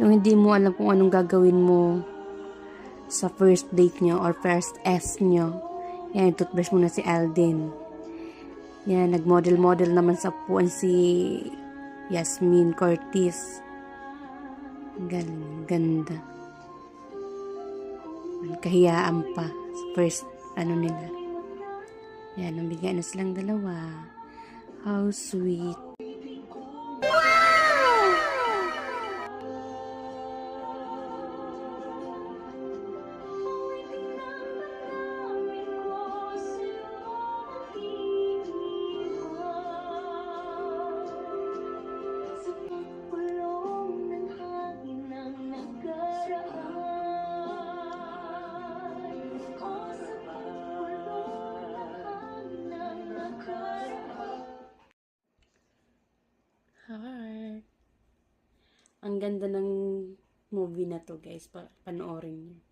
Yung hindi mo alam kung anong gagawin mo sa first date nyo or first S nyo. Yan, toothbrush muna si Alden. Yan, nag-model-model naman sa puan si Yasmin Cortez. Ganda. Kahiyaan pa. First, nila. Yan, nabigyan na silang dalawa. How sweet. Heart. Ang ganda ng movie na to, guys. Panoorin niyo.